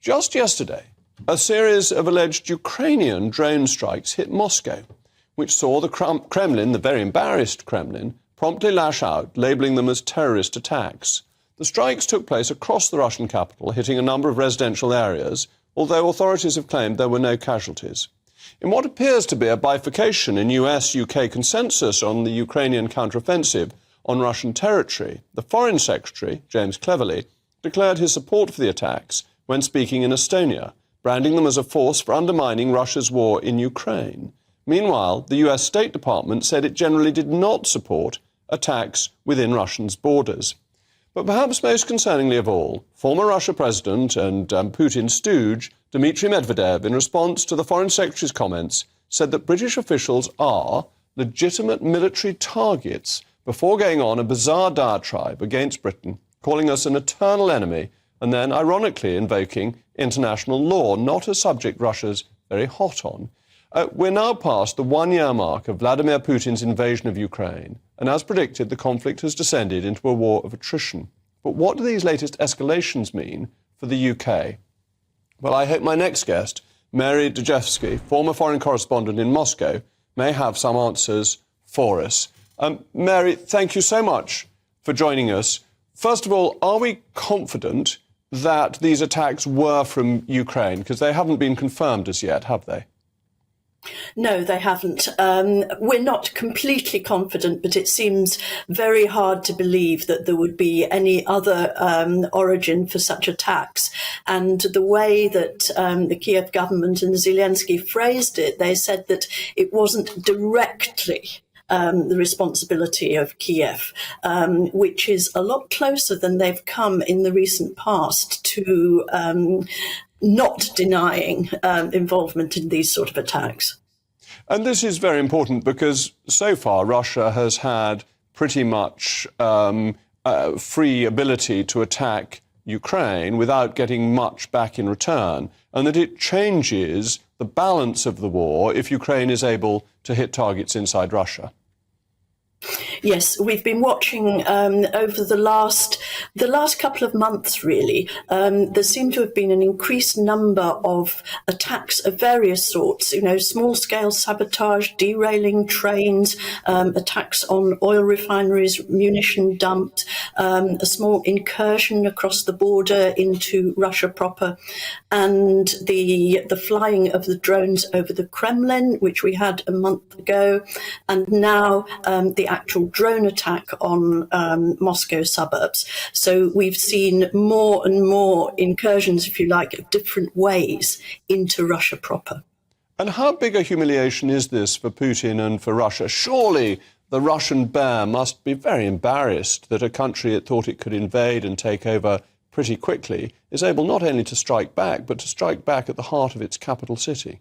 Just yesterday, a series of alleged Ukrainian drone strikes hit Moscow, which saw the Kremlin, the very embarrassed Kremlin, promptly lash out, labelling them as terrorist attacks. The strikes took place across the Russian capital, hitting a number of residential areas, although authorities have claimed there were no casualties. In what appears to be a bifurcation in US-UK consensus on the Ukrainian counteroffensive on Russian territory, the Foreign Secretary, James Cleverly, declared his support for the attacks when speaking in Estonia, branding them as a force for undermining Russia's war in Ukraine. Meanwhile, the US State Department said it generally did not support attacks within Russia's borders. But perhaps most concerningly of all, former Russia President and Putin stooge Dmitry Medvedev, in response to the Foreign Secretary's comments, said that British officials are legitimate military targets before going on a bizarre diatribe against Britain, calling us an eternal enemy, and then ironically invoking international law, not a subject Russia's very hot on. We're now past the one-year mark of Vladimir Putin's invasion of Ukraine, and as predicted, the conflict has descended into a war of attrition. But what do these latest escalations mean for the UK? Well, I hope my next guest, Mary Dejevsky, former foreign correspondent in Moscow, may have some answers for us. Mary, thank you so much for joining us. First of all, are we confident that these attacks were from Ukraine? Because they haven't been confirmed as yet, have they? No, they haven't. We're not completely confident, but it seems very hard to believe that there would be any other origin for such attacks. And the way that the Kiev government and Zelensky phrased it, they said that it wasn't directly the responsibility of Kiev, which is a lot closer than they've come in the recent past to not denying involvement in these sort of attacks. And this is very important because so far Russia has had pretty much free ability to attack Ukraine without getting much back in return, and that it changes the balance of the war if Ukraine is able to hit targets inside Russia. Yes, we've been watching over the last couple of months, really. There seem to have been an increased number of attacks of various sorts, small-scale sabotage, derailing trains, attacks on oil refineries, munition dumped, a small incursion across the border into Russia proper, and the flying of the drones over the Kremlin, which we had a month ago, and now the actual drone attack on Moscow suburbs. So we've seen more and more incursions, if you like, of different ways into Russia proper. And how big a humiliation is this for Putin and for Russia? Surely the Russian bear must be very embarrassed that a country it thought it could invade and take over pretty quickly is able not only to strike back, but to strike back at the heart of its capital city.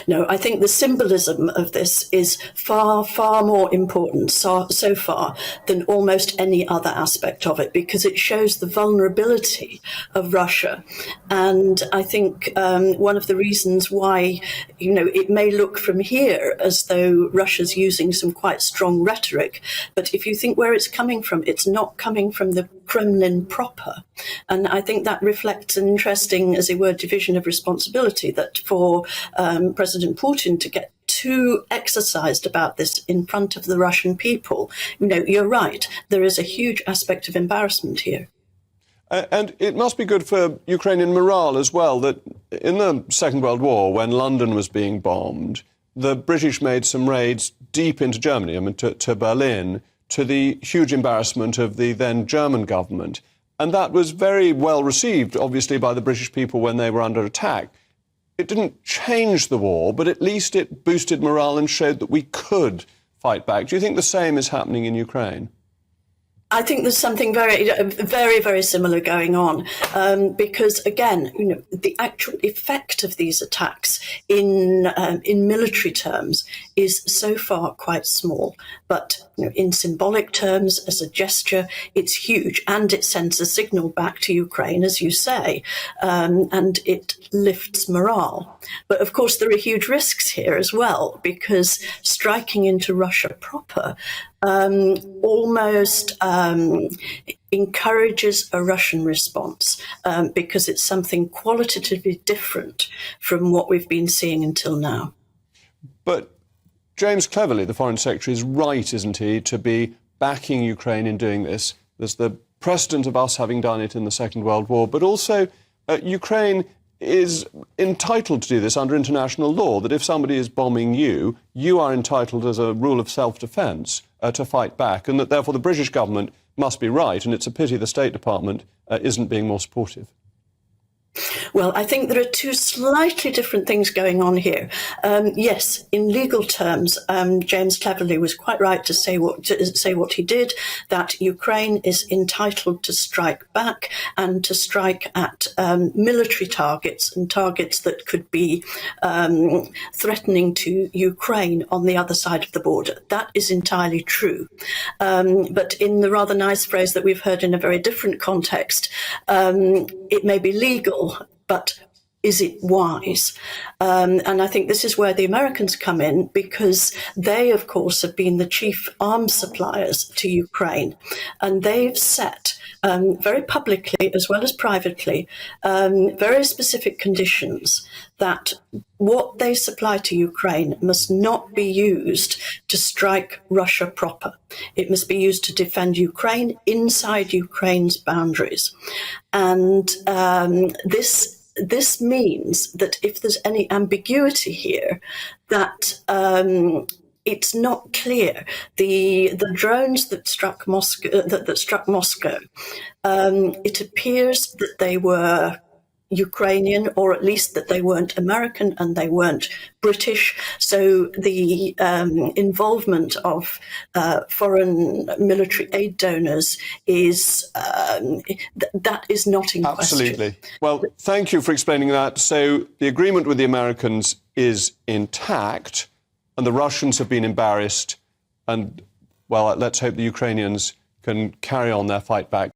No, I think the symbolism of this is far, far more important so far than almost any other aspect of it, because it shows the vulnerability of Russia. And I think one of the reasons why, it may look from here as though Russia's using some quite strong rhetoric, but if you think where it's coming from, it's not coming from the Kremlin proper. And I think that reflects an interesting, as it were, division of responsibility, that for President Putin to get too exercised about this in front of the Russian people, you're right, there is a huge aspect of embarrassment here. And it must be good for Ukrainian morale as well that in the Second World War, when London was being bombed, the British made some raids deep into Germany, to Berlin, to the huge embarrassment of the then German government. And that was very well received, obviously, by the British people when they were under attack. It didn't change the war, but at least it boosted morale and showed that we could fight back. Do you think the same is happening in Ukraine? I think there's something very, very, very similar going on because, again, the actual effect of these attacks in military terms is so far quite small. but in symbolic terms, as a gesture, it's huge, and it sends a signal back to Ukraine, as you say, and it lifts morale. But of course, there are huge risks here as well, because striking into Russia proper almost encourages a Russian response, because it's something qualitatively different from what we've been seeing until now. But James Cleverly, the Foreign Secretary, is right, isn't he, to be backing Ukraine in doing this. There's the precedent of us having done it in the Second World War, but also Ukraine is entitled to do this under international law, that if somebody is bombing you, you are entitled as a rule of self-defence to fight back, and that therefore the British government must be right, and it's a pity the State Department isn't being more supportive. Well, I think there are two slightly different things going on here. Yes, in legal terms, James Cleverly was quite right to say what he did, that Ukraine is entitled to strike back and to strike at military targets and targets that could be threatening to Ukraine on the other side of the border. That is entirely true. But in the rather nice phrase that we've heard in a very different context, it may be legal, but is it wise? And I think this is where the Americans come in, because they, of course, have been the chief arms suppliers to Ukraine. And they've set, very publicly as well as privately, very specific conditions that what they supply to Ukraine must not be used to strike Russia proper. It must be used to defend Ukraine inside Ukraine's boundaries. And this means that if there's any ambiguity here, that it's not clear. The drones that struck Moscow, it appears that they were Ukrainian, or at least that they weren't American and they weren't British. So the involvement of foreign military aid donors is that is not in question. Absolutely. Well, thank you for explaining that. So the agreement with the Americans is intact, and the Russians have been embarrassed. And, well, let's hope the Ukrainians can carry on their fight back.